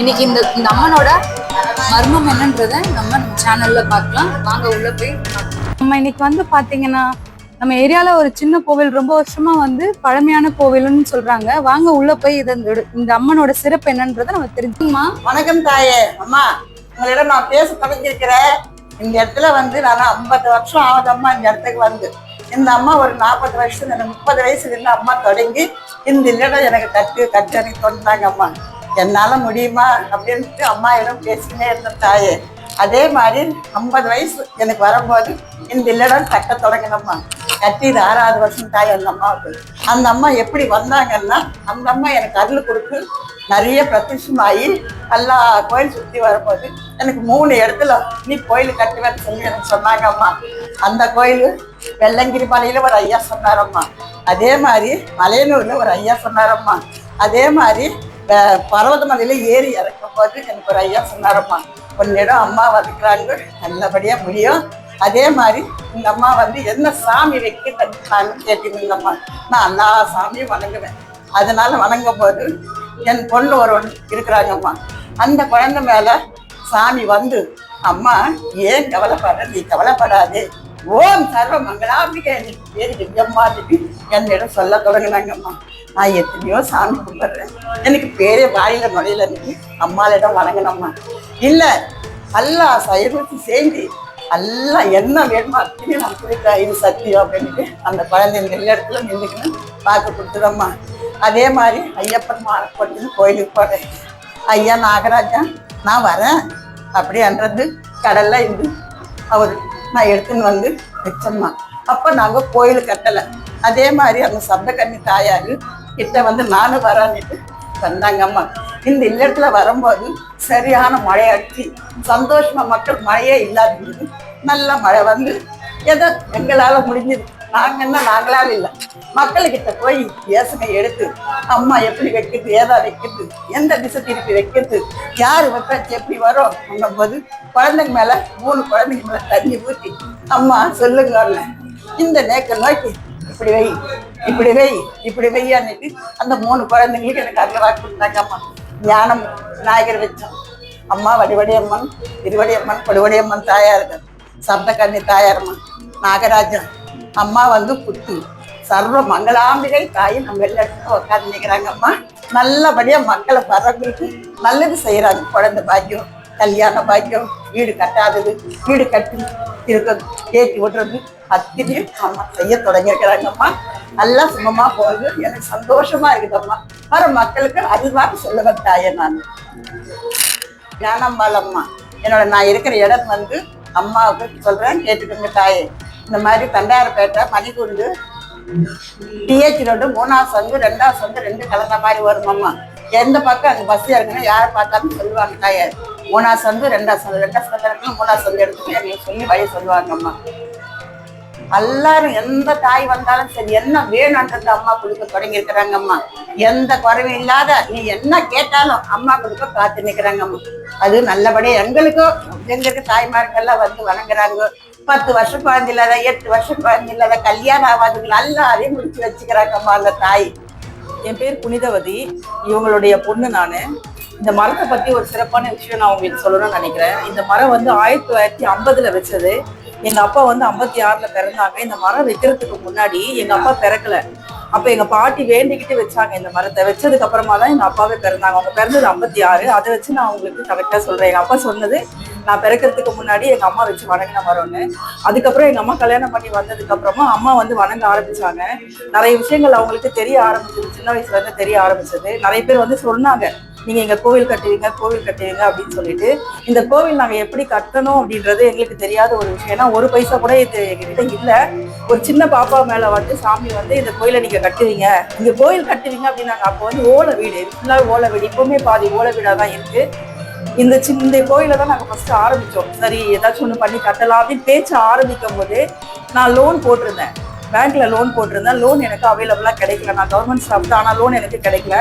இன்னைக்கு இந்த அம்மனோட மர்மம் என்னன்றத நம்ம சேனல்ல பார்க்கலாம். வாங்க உள்ள போய் நம்ம இன்னைக்கு வந்து பாத்தீங்கன்னா நம்ம ஏரியால ஒரு சின்ன கோவில், ரொம்ப வருஷமா வந்து பழமையான கோவில்னு சொல்றாங்க. வாங்க உள்ள போய் இந்த அம்மனோட சிறப்பு என்னன்றதை நம்ம தெரிஞ்சுமா. வணக்கம் தாயே. அம்மா, உங்களிடம் நான் பேச தொடங்கியிருக்கிறேன். இந்த இடத்துல வந்து நான் 50 வருஷம் ஆகுதம்மா இந்த இடத்துக்கு வந்து. இந்த அம்மா ஒரு 40 வருஷம், 30 வயசுல இருந்து அம்மா தொடங்கி இந்த இல்லடம் எனக்கு கட்டணி தோன்றாங்க. அம்மா, என்னால முடியுமா அப்படின்ட்டு அம்மா இடம் பேசினே இருந்தேன் தாயே. அதே மாதிரி 50 வயசு எனக்கு வரும்போது இந்த இல்லடம் கட்ட தொடங்கினம்மா. கட்டி இது 6வது வருஷம் தாய் அந்த அம்மாவுக்கு. அந்த அம்மா எப்படி வந்தாங்கன்னா, அந்த அம்மா எனக்கு அருள் கொடுத்து நிறைய பிரதிஷ்டமாகி எல்லா கோயில் சுற்றி வரும்போது எனக்கு 3 இடத்துல நீ கோயில் கட்டுவேன்னு சொல்லி எனக்கு சொன்னாங்க அம்மா. அந்த கோயில் வெள்ளங்கிரி மலையில ஒரு ஐயா சொன்னாரம்மா. அதே மாதிரி மலையனூர்ல ஒரு ஐயா சொன்னாரம்மா. அதே மாதிரி பர்வத மலையில ஏறி இறக்கும் போது எனக்கு ஒரு ஐயா சொன்னாரம்மா. உன்னிடம் அம்மா வந்துக்கிறாங்க, நல்லபடியா முடியும். அதே மாதிரி இந்த அம்மா வந்து என்ன சாமி வைக்கிறான்னு கேட்டீங்கம்மா. நான் எல்லா சாமியும் வணங்குவேன். அதனால வணங்கும் போது என் பொண்ணு ஒரு இருக்கிறாங்கம்மா. அந்த குழந்தை மேல சாமி வந்து, அம்மா ஏன் கவலைப்படுற, நீ கவலைப்படாது, ஓம் சர்வ மங்களாம்பிகை பேரு விஜயம்மாட்டு என்னிடம் சொல்ல தொடங்கினாங்கம்மா. நான் எத்தனையோ சாமி கும்பிடுறேன், எனக்கு பேரே வாயில நுழையில இருந்து அம்மாளிடம் வணங்கினம்மா. இல்லை எல்லா சைவத்து சேர்ந்து எல்லாம் என்ன வேணுமோ அப்படின்னு நான் கொடுத்தேன், இது சத்தியம் அப்படின்ட்டு அந்த குழந்தை நெல் இடத்துல நின்றுக்கணும் பார்க்க கொடுத்துதம்மா. அதே மாதிரி ஐயப்பன் மாலை போட்டுன்னு கோயிலுக்கு போகிறேன். ஐயா நாகராஜா நான் வரேன் அப்படின்றது கடல்ல இருந்து அவர் நான் எடுத்துன்னு வந்து வச்சம்மா. அப்போ நாங்கள் கோயில் கட்டலை. அதே மாதிரி அந்த சப்தகன்னி தாயாரு கிட்ட வந்து நானும் வரான்னுட்டு வந்தாங்கம்மா. இந்த இல்லத்துல வரும்போது சரியான மழை அடிச்சு சந்தோஷமா, மக்கள் மழையே இல்லாதது நல்ல மழை வந்து ஏதோ எங்களால முடிஞ்சது. நாங்களால இல்லை, மக்கள்கிட்ட போய் யோசனை எடுத்து அம்மா எப்படி வைக்கிறது, ஏதா வைக்கிறது, எந்த திசை திருப்பி வைக்கிறது, யாரு வைப்பாச்சு எப்படி வரும் அப்படின்னும் போது குழந்தைங்க மேல 3 குழந்தைங்க மேல தண்ணி ஊற்றி அம்மா சொல்லுங்க, இந்த நேக்க நோக்கி இப்படி வை, இப்படி வை, இப்படி வையான்னுட்டு அந்த 3 குழந்தைங்களுக்கு எனக்கு அதில் வாக்கு கொடுத்தாங்க அம்மா. ஞானம் விநாயகர் வச்சோம் அம்மா. வடிவடியம்மன், திருவடியம்மன், கொடுவடியம்மன் தாயார்கள், சப்தகன்னி தாயாரம்மன், நாகராஜன் அம்மா வந்து புத்து சர்வ மங்களாம்பிகை தாய் நம்ம எல்லா இடத்துல உட்காந்து நிற்கிறாங்க அம்மா. நல்லபடியா மக்களை வர்றவங்களுக்கு நல்லது செய்யறாங்க. குழந்தை பாக்கியம், கல்யாண பாக்கியம், வீடு கட்டாதது, வீடு கட்டி இருக்கிறது, ஏற்றி விடுறது அத்தனையும் அம்மா செய்ய தொடங்கியிருக்கிறாங்கம்மா. நல்லா சுகமா போகுது, எனக்கு சந்தோஷமா இருக்குதம்மா. வர மக்களுக்கு அறிவாக சொல்லுவேன் தாயே. நான் ஞானம்பாலம்மா, நான் இருக்கிற இடம் வந்து அம்மாவுக்கு சொல்றேன், கேட்டுக்கோங்க தாயே. இந்த மாதிரி தண்டாரப்பேட்டை மணிக்குண்டு டிஹெச் ரோடு 3வது சந்து 2வது சந்து 2 கலந்த மாதிரி வருமாம்மா. எந்த பக்கம் அந்த பஸ் இருக்குன்னா யாரை பார்த்தாலும் சொல்லுவாங்க தாயே. 3வது சந்து 2வது சந்து 2வது சந்து இருக்குன்னு 3வது சந்து எடுத்துட்டு எனக்கு சொல்லி வழி சொல்லுவாங்கம்மா. எல்லாரும் எந்த தாய் வந்தாலும் சரி, என்ன வேணும்ன்றது அம்மா கொடுக்க தொடங்கி இருக்கிறாங்கம்மா. எந்த குறைவும் இல்லாத நீ என்ன கேட்டாலும் அம்மா கொடுக்க காத்து நிற்கிறாங்கம்மா. அது நல்லபடியா எங்களுக்கு தாய்மார்கள்லாம் வந்து வணங்குறாங்க. 10 வருஷம் குழந்தை இல்லாத, 8 வருஷம் குழந்தை இல்லாத, கல்யாணம் ஆகாதுங்க எல்லாரையும் முடிச்சு வச்சுக்கிறாங்கம்மா அந்த தாய். என் பேர் புனிதவதி, இவங்களுடைய பொண்ணு. நான் இந்த மரத்தை பற்றி ஒரு சிறப்பான விஷயம் நான் உங்களுக்கு சொல்லணும்னு நினைக்கிறேன். இந்த மரம் வந்து 1950ல் வச்சது. எங்கள் அப்பா வந்து 56ல் பிறந்தாங்க. இந்த மரம் வைக்கிறதுக்கு முன்னாடி எங்கள் அப்பா பிறக்கல. அப்போ எங்கள் பாட்டி வேண்டிக்கிட்டு வச்சாங்க இந்த மரத்தை. வச்சதுக்கு அப்புறமா தான் எங்கள் அப்பாவே பிறந்தாங்க. அவங்க பிறந்தது 56. அதை வச்சு நான் உங்களுக்கு கரெக்டாக சொல்கிறேன். எங்கள் அப்பா சொன்னது நான் பிறக்கிறதுக்கு முன்னாடி எங்கள் அம்மா வச்சு வணங்கின மரம்னு. அதுக்கப்புறம் எங்கள் அம்மா கல்யாணம் பண்ணி வந்ததுக்கு அப்புறமா அம்மா வந்து வணங்க ஆரம்பிச்சாங்க. நிறைய விஷயங்கள் அவங்களுக்கு தெரிய ஆரம்பிச்சது, சின்ன வயசுல இருந்து தெரிய ஆரம்பிச்சது. நிறைய பேர் வந்து சொன்னாங்க, நீங்க எங்க கோவில் கட்டுவீங்க அப்படின்னு சொல்லிட்டு. இந்த கோவில் நாங்க எப்படி கட்டணும் அப்படின்றது எங்களுக்கு தெரியாத ஒரு விஷயம். ஏன்னா 1 பைசா கூட இது எங்ககிட்ட இல்லை. ஒரு சின்ன பாப்பா மேல வந்து சாமி வந்து இந்த கோயிலை நீங்க கட்டுவீங்க, இங்க கோயில் கட்டுவீங்க அப்படின்னாங்க. அப்போ வந்து ஓலை வீடு, ஃபுல்லாக ஓலை வீடு, இப்பவுமே பாதி ஓலை வீடா தான் இருக்கு. இந்த கோயிலை தான் நாங்கள் ஃபர்ஸ்ட் ஆரம்பிச்சோம். சரி ஏதாச்சும் ஒன்று பண்ணி கட்டலாம் அப்படின்னு பேச்ச ஆரம்பிக்கும் போது நான் லோன் போட்டிருந்தேன், பேங்க்ல லோன் போட்டிருந்தேன். லோன் எனக்கு அவைலபிளா கிடைக்கல. நான் கவர்மெண்ட் ஸ்டாஃப் தான், ஆனால் லோன் எனக்கு கிடைக்கல.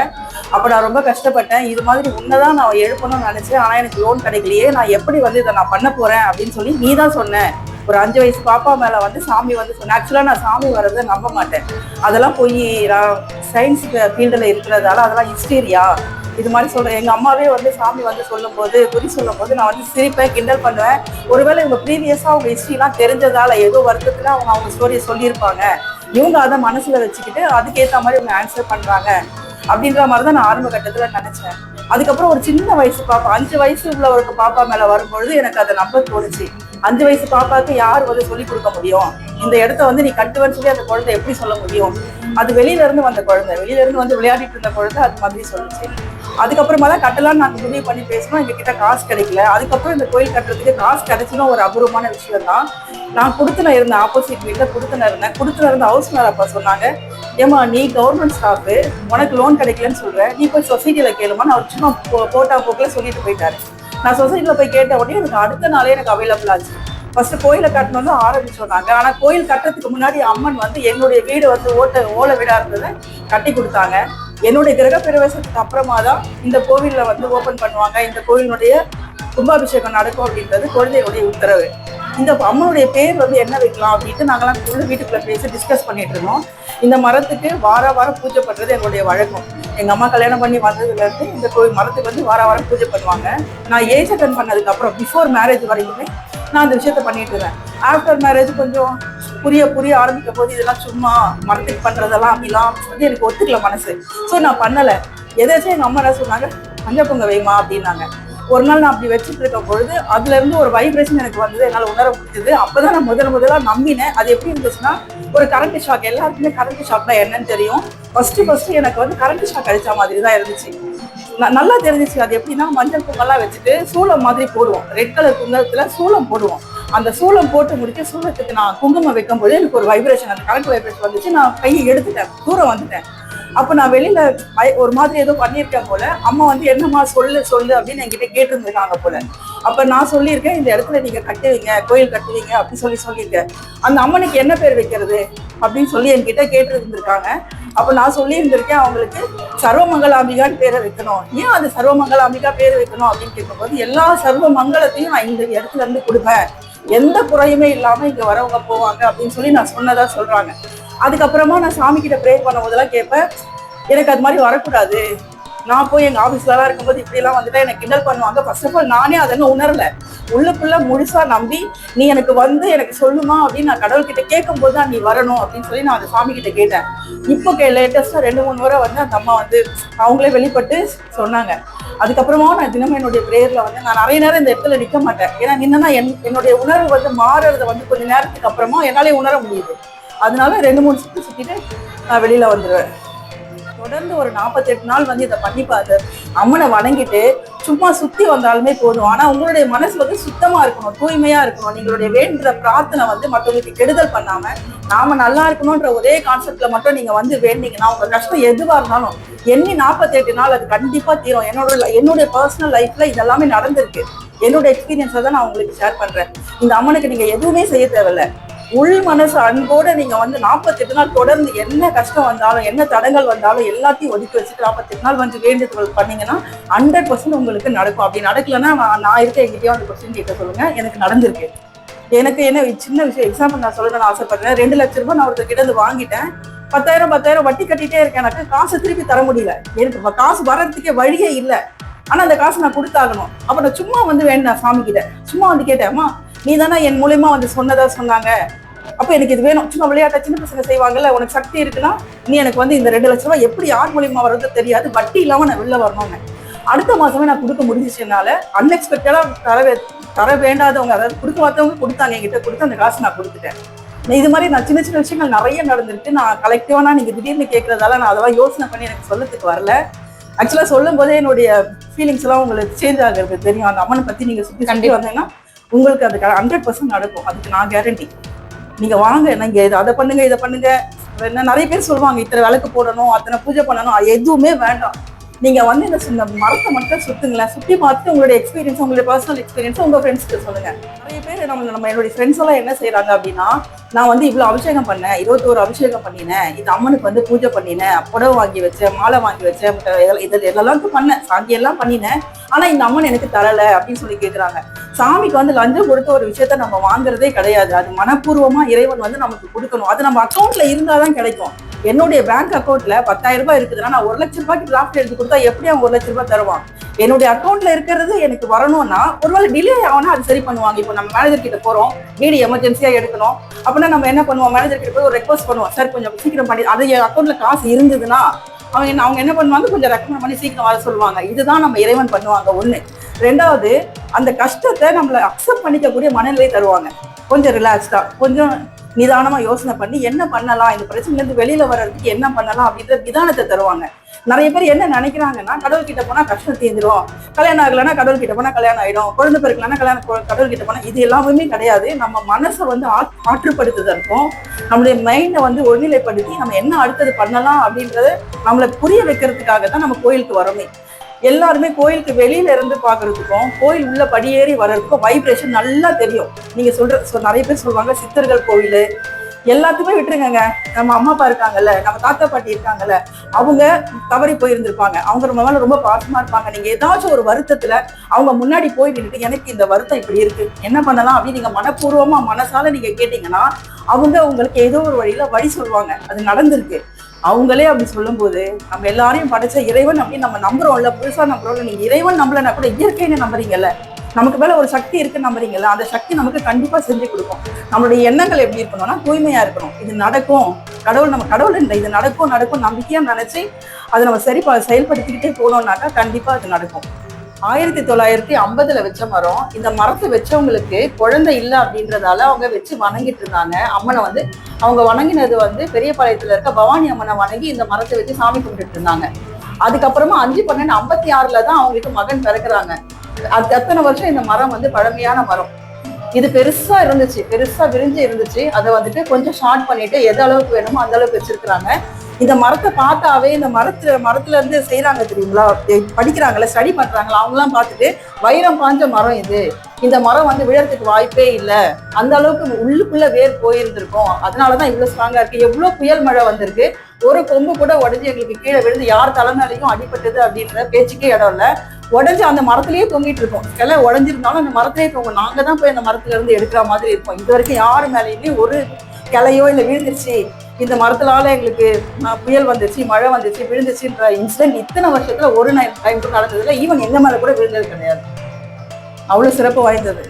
அப்போ நான் ரொம்ப கஷ்டப்பட்டேன். இது மாதிரி உன்னதான் நான் எழுப்பணும்னு நினைச்சேன், ஆனால் எனக்கு லோன் கிடைக்கலையே, நான் எப்படி வந்து இதை நான் பண்ண போறேன் அப்படின்னு சொல்லி நீ தான் சொன்னேன். ஒரு 5 வயசு பாப்பா மேல வந்து சாமி வந்து சொன்னேன். ஆக்சுவலா நான் சாமி வர்றதை நம்ப மாட்டேன். அதெல்லாம் போய் சயின்ஸ் ஃபீல்டில் இருக்கிறதால அதெல்லாம் ஹிஸ்டீரியா, இது மாதிரி சொல்றேன். எங்க அம்மாவே வந்து சாமி வந்து சொல்லும் போது, குறி சொல்லும் போது நான் வந்து சிரிப்பேன், கிண்டல் பண்ணுவேன். ஒருவேளை இவங்க ப்ரீவியஸா அவங்க ஹிஸ்ட்ரிலாம் தெரிஞ்சதால ஏதோ வருத்தத்துல அவங்க ஸ்டோரியை சொல்லியிருப்பாங்க, இவங்க அதை மனசுல வச்சுக்கிட்டு அதுக்கேற்ற மாதிரி இவங்க ஆன்சர் பண்றாங்க அப்படின்ற மாதிரி தான் நான் ஆரம்ப கட்டத்துல நினைச்சேன். அதுக்கப்புறம் ஒரு சின்ன வயசு பாப்பா, 5 வயசு உள்ள ஒரு பாப்பா மேல வரும்பொழுது எனக்கு அதை நம்ப தோணுச்சு. 5 வயசு பாப்பாவுக்கு யார் வந்து சொல்லி கொடுக்க முடியும், இந்த இடத்த வந்து நீ கட்டுவேன்னு சொல்லி அந்த குழந்தை எப்படி சொல்ல முடியும்? அது வெளியில இருந்து வந்த குழந்தை, வெளியில இருந்து வந்து விளையாடிட்டு இருந்த குழந்தை அது மாதிரி சொல்லுச்சு. அதுக்கப்புறமா தான் கட்டலான்னு நாங்கள் முடிவு பண்ணி பேசணும். எங்க கிட்ட காசு கிடைக்கல. அதுக்கப்புறம் இந்த கோயில் கட்டுறதுக்கு காசு கிடைச்சதும் ஒரு அபூர்வமான விஷயம் தான். நான் கொடுத்துன இருந்தேன், ஆப்போசிட் வீட்ல கொடுத்துன இருந்த ஹவுஸ் மேல அப்பா சொன்னாங்க, ஏமா நீ கவர்மெண்ட் ஸ்டாஃபு, உனக்கு லோன் கிடைக்கலன்னு சொல்ற, நீ போய் சொசைட்டில கேளுமா. நான் ஒரு சும்மா போட்டா போக்கில் சொல்லிட்டு போயிட்டாரு. நான் சொசைட்டில போய் கேட்ட உடனே எனக்கு அடுத்த நாளே எனக்கு அவைலபிள் ஆச்சு. ஃபர்ஸ்ட் கோயிலை கட்டணும்னு ஆரம்பிச்சோன்னாங்க. ஆனா கோயில் கட்டுறதுக்கு முன்னாடி அம்மன் வந்து என்னுடைய வீடு வந்து ஓலை வீடா இருந்ததை கட்டி கொடுத்தாங்க. என்னுடைய கிரக பிரவேசத்துக்கு அப்புறமா தான் இந்த கோவில்ல வந்து ஓபன் பண்ணுவாங்க, இந்த கோயிலுடைய கும்பாபிஷேகம் நடக்கும் அப்படின்றது குழந்தையுடைய உத்தரவு. இந்த அம்மனுடைய பேர் வந்து என்ன வைக்கலாம் அப்படின்ட்டு நாங்களாம் உள்ள வீட்டுக்குள்ள பேசி டிஸ்கஸ் பண்ணிட்டு இருந்தோம். இந்த மரத்துக்கு வாரம் பூஜை பண்றது எங்களுடைய வழக்கம். எங்க அம்மா கல்யாணம் பண்ணி வந்ததுல இருந்து இந்த கோயில் மரத்துக்கு வந்து வாரம் பூஜை பண்ணுவாங்க. நான் ஏஜ் அட்டன் பண்ணதுக்கு அப்புறம் பிஃபோர் மேரேஜ் வரைக்குமே நான் அந்த விஷயத்த பண்ணிட்டு இருந்தேன். ஆஃப்டர் மேரேஜ் கொஞ்சம் புரிய ஆரம்பிக்கும் போது இதெல்லாம் சும்மா மரத்துக்கு பண்றதெல்லாம் அப்படிலாம் வந்து எனக்கு ஒத்துக்கல மனசு. ஸோ நான் பண்ணலை. எதாச்சும் எங்க அம்மா என்ன சொன்னாங்க, மஞ்சள் பொங்க வைமா அப்படின்னாங்க. ஒரு நாள் நான் அப்படி வச்சுட்டு இருக்க பொழுது அதுல இருந்து ஒரு வைப்ரேஷன் எனக்கு வந்தது, என்னால் உணர முடிஞ்சது. அப்பதான் நான் முதலா நம்பினேன். அது எப்படி இருந்துச்சுன்னா, ஒரு கரண்ட் ஷாக். எல்லாருக்குமே கரண்ட் ஷாக்னா என்னன்னு தெரியும். ஃபர்ஸ்ட் எனக்கு வந்து கரண்ட் ஷாக் அடிச்ச மாதிரி தான் இருந்துச்சு. நல்லா தெரிஞ்சிச்சு. அது எப்படின்னா, மஞ்சள் பொங்கல்லாம் வச்சுட்டு சூளம் மாதிரி போடுவோம், ரெட் கலர் குங்குமத்துல சூளம் போடுவோம். அந்த சூளம் போட்டு முடிச்சு சூளத்துக்கு நான் குங்குமம் வைக்கும் போது எனக்கு ஒரு வைப்ரேஷன், அந்த கரண்ட் வைப்ரேஷன் வந்துச்சு. நான் கையை எடுத்துட்டேன், தூரம் வந்துட்டேன். அப்போ நான் வெளியில ஒரு மாதிரி ஏதோ பண்ணியிருக்கேன் போல. அம்மா வந்து என்னம்மா சொல்லு அப்படின்னு என்கிட்ட கேட்டுருந்துருக்காங்க போல. அப்ப நான் சொல்லியிருக்கேன், இந்த இடத்துல நீங்க கட்டுவீங்க, கோயில் கட்டுவீங்க அப்படின்னு சொல்லியிருக்கேன். அந்த அம்மனுக்கு என்ன பேர் வைக்கிறது அப்படின்னு சொல்லி என்கிட்ட கேட்டு இருந்திருக்காங்க. அப்ப நான் சொல்லி இருந்திருக்கேன், அவங்களுக்கு சர்வமங்கலாம்பிகான்னு பேரை வைக்கணும். ஏன் அது சர்வமங்கலாம்பிகா பேர் வைக்கணும் அப்படின்னு கேட்கும்போது, எல்லா சர்வ மங்களத்தையும் நான் இந்த இடத்துல இருந்து கொடுப்பேன், எந்த குறையுமே இல்லாம இங்க வரவங்க போவாங்க அப்படின்னு சொல்லி நான் சொன்னதா சொல்றாங்க. அதுக்கப்புறமா நான் சாமி கிட்ட ப்ரே பண்ணும் போதெல்லாம் கேட்பேன், எனக்கு அது மாதிரி வரக்கூடாது. நான் போய் எங்க ஆபீஸ்லாம் இருக்கும்போது இப்படி எல்லாம் வந்துட்டா எனக்கு கிண்டல் பண்ணுவாங்க. ஃபர்ஸ்ட் ஆஃப் ஆல் நானே அதெல்லாம் உணரல. உள்ளுக்குள்ள முழுசா நம்பி நீ எனக்கு வந்து எனக்கு சொல்லுமா அப்படின்னு நான் கடவுள்கிட்ட கேட்கும் போது தான் நீ வரணும் அப்படின்னு சொல்லி நான் அந்த சாமி கிட்ட கேட்டேன். இப்போ லேட்டஸ்டா 2-3 முறை வந்து அந்த அம்மா வந்து அவங்களே வெளிப்பட்டு சொன்னாங்க. அதுக்கப்புறமா நான் தினமும் என்னுடைய பிரேயர்ல வந்து நான் நிறைய நேரம் இந்த இடத்துல நிற்க மாட்டேன். ஏன்னா நின்னா என்னுடைய உணர்வு வந்து மாறுறத வந்து கொஞ்ச நேரத்துக்கு அப்புறமா என்னாலே உணர முடியுது. அதனால 2-3 சுத்திட்டு நான் வெளியில வந்துடுவேன். தொடர்ந்து ஒரு 48 நாள் வந்து இதை பண்ணி பார்த்து அம்மனை வணங்கிட்டு சும்மா சுத்தி வந்தாலுமே போதும். ஆனா உங்களுடைய மனசு வந்து சுத்தமா இருக்கணும், தூய்மையா இருக்கணும். நீங்களுடைய வேண்டுற பிரார்த்தனை வந்து மற்றவங்களுக்கு கெடுதல் பண்ணாம நாம நல்லா இருக்கணும்ன்ற ஒரே கான்செப்ட்ல மட்டும் நீங்க வந்து வேண்டிங்கன்னா உங்க கஷ்டம் எதுவா இருந்தாலும் எண்ணி 48 நாள் அது கண்டிப்பா தீரும். என்னுடைய பர்சனல் லைஃப்ல இதெல்லாமே நடந்திருக்கு. என்னோட எக்ஸ்பீரியன்ஸை தான் நான் உங்களுக்கு ஷேர் பண்றேன். இந்த அம்மனுக்கு நீங்க எதுவுமே செய்ய தேவையில்லை. உள் மனசு அன்போட நீங்க வந்து 48 நாள் தொடர்ந்து என்ன கஷ்டம் வந்தாலும் என்ன தடங்கள் வந்தாலும் எல்லாத்தையும் ஒதுக்கி வச்சுட்டு 48 நாள் வந்து வேண்டுதல் பண்ணீங்கன்னா 100% உங்களுக்கு நடக்கும். அப்படி நடக்கலன்னா நான் இருக்க எங்கிட்டயும் அந்த கொஸ்டின் கேட்க சொல்லுங்க. எனக்கு நடந்திருக்கு. எனக்கு என்ன சின்ன விஷயம் எக்ஸாம்பிள் நான் சொல்லணும்னு ஆசைப்படுறேன். 2 லட்சம் ரூபாய் நான் ஒருத்தர் கிட்ட இருந்து வாங்கிட்டேன். 10,000 வட்டி கட்டிட்டே இருக்கேன். எனக்கு காசு திருப்பி தர முடியல. எனக்கு காசு வர்றதுக்கே வழியே இல்லை. ஆனா அந்த காசு நான் கொடுத்தாகணும். அப்ப நான் சும்மா வந்து வேண்டாம் சாமி கிட்ட சும்மா வந்து கேட்டேன், அம்மா நீ தானே என் மூலியமா வந்து சொன்னதா சொன்னாங்க, அப்ப எனக்கு இது வேணும். சும்மா விளையாட்ட சின்ன பசங்க செய்வாங்கல்ல, உனக்கு சக்தி இருக்குன்னா நீ எனக்கு வந்து இந்த 2 லட்சம் ரூபாய் எப்படி யார் மூலியமா வர்றது தெரியாது, வட்டி இல்லாம நான் வெளில வரணும்னு. அடுத்த மாசமே நான் கொடுக்க முடிஞ்சிச்சுனால அன்எக்ஸ்பெக்டடா தர வேண்டாதவங்க, அதாவது கொடுக்க பார்த்தவங்க கொடுத்தாங்க, என்கிட்ட கொடுத்து அந்த காசு நான் கொடுத்துட்டேன். இது மாதிரி நான் சின்ன சின்ன விஷயங்கள் நிறைய நடந்திருக்கு. நான் கலெக்டிவானா நீங்க திடீர்னு கேட்கறதால நான் அதெல்லாம் யோசனை பண்ணி எனக்கு சொல்லத்துக்கு வரல. ஆக்சுவலா சொல்லும் போதே என்னுடைய ஃபீலிங்ஸ் எல்லாம் உங்களுக்கு சேஞ்ச் ஆகிறது தெரியும். அந்த அம்மனை பத்தி நீங்க சுத்தி வந்தீங்கன்னா உங்களுக்கு அது 100% நடக்கும். அதுக்கு நான் கேரண்டி. நீங்க வாங்க, நீங்க அதை பண்ணுங்க இதை பண்ணுங்க. நிறைய பேர் சொல்லுவாங்க இத்தனை விளக்கு போடணும், அத்தனை பூஜை பண்ணணும், எதுவுமே வேண்டாம். நீங்க வந்து இந்த மரத்தை மட்டும் சுத்துங்களேன். சுத்தி பார்த்துட்டு உங்களுடைய எக்ஸ்பீரியன்ஸ், உங்களுடைய பர்சனல் எக்ஸ்பீரியன்ஸ் உங்க ஃப்ரெண்ட்ஸ்க்கு சொல்லுங்க. நிறைய பேர் நம்ம என்னுடைய ஃப்ரெண்ட்ஸ் எல்லாம் என்ன செய்யறாங்க அப்படின்னா, நான் வந்து இவ்வளவு அபிஷேகம் பண்ணேன், 21 அபிஷேகம் பண்ணினேன், இது அம்மனுக்கு வந்து பூஜை பண்ணினேன், புடவை வாங்கி வச்சேன், மாலை வாங்கி வச்சேன், இதெல்லாம் பண்ணேன், சாந்தி எல்லாம் பண்ணினேன், ஆனா இந்த அம்மன் எனக்கு தரல அப்படின்னு சொல்லி கேட்கறாங்க. சாமிக்கு வந்து லஞ்சம் கொடுத்த ஒரு விஷயத்த நம்ம வாங்குறதே கிடையாது. அது மனப்பூர்வமா இறைவன் வந்து நமக்கு கொடுக்கணும். அது நம்ம அக்கௌண்ட்ல இருந்தாதான் கிடைக்கும். என்னுடைய பேங்க் அக்கௌண்ட்ல 10,000 ரூபாய் இருக்குதுன்னா நான் 1,00,000 ரூபாய்க்கு டிராஃப்ட் எழுதி கொடுத்தா எப்படி அவங்க 1,00,000 ரூபாய் தருவான்? என்னுடைய அக்கௌண்ட்ல இருக்கிறது எனக்கு வரணும்னா ஒருவேளை டிலே ஆகும்னா அது சரி பண்ணுவாங்க. இப்போ நம்ம மேனேஜர் கிட்ட போறோம், வீடு எமர்ஜென்சியா எடுக்கணும் அப்படின்னா நம்ம என்ன பண்ணுவோம், மேனேஜர் கிட்ட போய் ஒரு ரெக்வஸ்ட் பண்ணுவோம், சார் கொஞ்சம் சீக்கிரம் பண்ணி, அது என் அக்கௌண்ட்ல காசு இருந்ததுன்னா அவங்க என்ன பண்ணுவாங்க, கொஞ்சம் ரெக்கமெண்ட் பண்ணி சீக்கிரம் வர சொல்லுவாங்க. இதுதான் நம்ம இறைவன் பண்ணுவாங்க ஒண்ணு. ரெண்டாவது, அந்த கஷ்டத்தை நம்மளை அக்செப்ட் பண்ணிக்கக்கூடிய மனநிலை தருவாங்க. கொஞ்சம் ரிலாக்ஸ்டா, கொஞ்சம் நிதானமா யோசனை பண்ணி என்ன பண்ணலாம், இந்த பிரச்சனைல இருந்து வெளியில வர்றதுக்கு என்ன பண்ணலாம் அப்படின்ற நிதானத்தை தருவாங்க. நிறைய பேர் என்ன நினைக்கிறாங்கன்னா, கடவுள் கிட்ட போனா கஷ்டம் தீர்ந்துடும், கல்யாணம் ஆகலைன்னா கடவுள் கிட்ட போனா கல்யாணம் ஆயிடும், குழந்தை பிறக்கலன்னா கடவுள் கிட்ட போனா, இது எல்லாமே கிடையாது. நம்ம மனசை வந்து ஆற்றுப்படுத்துதற்கும் நம்மளுடைய மைண்டை வந்து ஒருநிலைப்படுத்தி நம்ம என்ன அடுத்தது பண்ணலாம் அப்படின்றத நம்மளை புரிய வைக்கிறதுக்காக தான் நம்ம கோயிலுக்கு வரோமே. எல்லாருமே கோயிலுக்கு வெளியில இருந்து பாக்குறதுக்கும் கோயில் உள்ள படியேறி வர்றதுக்கும் வைப்ரேஷன் நல்லா தெரியும். நீங்க நிறைய பேர் சொல்லுவாங்க சித்தர்கள் கோயில் எல்லாத்துக்குமே விட்டுருங்க. நம்ம அம்மா அப்பா இருக்காங்கல்ல, நம்ம தாத்தா பாட்டி இருக்காங்கல்ல, அவங்க தவறி போயிருந்திருப்பாங்க, அவங்க ரொம்ப மேல ரொம்ப பாசமா இருப்பாங்க. நீங்க ஏதாச்சும் ஒரு வருத்தத்துல அவங்க முன்னாடி போய் நின்றுட்டு எனக்கு இந்த வருத்தம் இப்படி இருக்கு, என்ன பண்ணலாம் அப்படின்னு நீங்க மனப்பூர்வமா மனசால நீங்க கேட்டீங்கன்னா அவங்க உங்களுக்கு ஏதோ ஒரு வழி சொல்லுவாங்க. அது நடந்திருக்கு. அவங்களே அப்படி சொல்லும் போது நம்ம எல்லாரையும் படைச்ச இறைவன் அப்படின்னு நம்ம நம்புறோம்ல, புதுசா நம்புறோம்ல. நீங்க இறைவன் நம்பலன்னா கூட இயற்கைன்னு நம்புறீங்கல்ல, நமக்கு மேல ஒரு சக்தி இருக்கு நம்புறீங்கல்ல, அந்த சக்தி நமக்கு கண்டிப்பா செஞ்சு கொடுக்கும். நம்மளுடைய எண்ணங்கள் எப்படி இருக்கணும்னா தூய்மையா இருக்கணும். இது நடக்கும், கடவுள் இல்லை, இது நடக்கும் நம்பிக்கையா நினைச்சு அதை நம்ம செயல்படுத்திக்கிட்டே போனோம்னாக்கா கண்டிப்பா அது நடக்கும். 1950 வச்ச மரம். இந்த மரத்தை வச்சவங்களுக்கு குழந்தை இல்லை அப்படின்றதால அவங்க வச்சு வணங்கிட்டு இருந்தாங்க அம்மனை. வந்து அவங்க வணங்கினது வந்து பெரியபாளையத்துல இருக்க பவானி அம்மனை வணங்கி இந்த மரத்தை வச்சு சாமி கும்பிட்டு இருந்தாங்க. அதுக்கப்புறமா 5/12/56 தான் அவங்களுக்கு மகன் பிறக்கிறாங்க. அத்தனை வருஷம் இந்த மரம் வந்து பழமையான மரம். இது பெருசா இருந்துச்சு, பெருசா விரிஞ்சு இருந்துச்சு. அதை வந்துட்டு கொஞ்சம் ஷார்ட் பண்ணிட்டு எது அளவுக்கு வேணுமோ அந்த அளவுக்கு வச்சிருக்கிறாங்க. இந்த மரத்தை பார்த்தாவே, இந்த மரத்துல இருந்து செய்யறாங்க தெரியுங்களா, படிக்கிறாங்கல்ல, ஸ்டடி பண்றாங்களா, அவங்களாம் பார்த்துட்டு வைரம் பாஞ்ச மரம் இது, இந்த மரம் வந்து விழறதுக்கு வாய்ப்பே இல்லை, அந்த அளவுக்கு உள்ளுக்குள்ள வேர் போயிருந்திருக்கும், அதனாலதான் இவ்வளவு ஸ்ட்ராங்கா இருக்கு. எவ்வளவு புயல் மழை வந்திருக்கு, ஒரு கொம்பு கூட உடஞ்சி எங்களுக்கு கீழே விழுந்து யார் தலைமையிலையும் அடிபட்டது அப்படின்ற பேச்சுக்கே இடம் இல்லை. உடஞ்சி அந்த மரத்திலேயே தொங்கிட்டு இருக்கும். கிளை உடஞ்சிருந்தாலும் அந்த மரத்திலேயே தொங்கும். நாங்க தான் போய் அந்த மரத்துல இருந்து எடுக்கிற மாதிரி இருக்கும். இது வரைக்கும் யாரு மேலேயுமே ஒரு கிளையோ இல்லை விழுந்துருச்சு, இந்த மரத்தினால எங்களுக்கு புயல் வந்துச்சு, மழை வந்துச்சு, விழுந்துச்சுன்ற இன்சிடென்ட் இத்தனை வருஷத்துல ஒரு டைம் கூட நடந்ததில்லை. ஈவன் எங்க மேல கூட விழுந்தது கிடையாது. அவ்வளவு சிறப்பு வாய்ந்தது.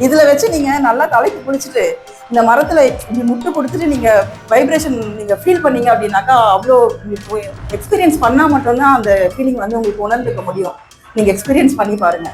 இதுல வச்சு நீங்க நல்லா தலைக்கு குளிச்சுட்டு இந்த மரத்துல முட்டு கொடுத்துட்டு நீங்க வைப்ரேஷன் நீங்க ஃபீல் பண்ணீங்க அப்படின்னாக்கா அவ்வளோ எக்ஸ்பீரியன்ஸ் பண்ணா மட்டும்தான் அந்த ஃபீலிங் வந்து உங்களுக்கு உணர்ந்துக்க முடியும். நீங்க எக்ஸ்பீரியன்ஸ் பண்ணி பாருங்க.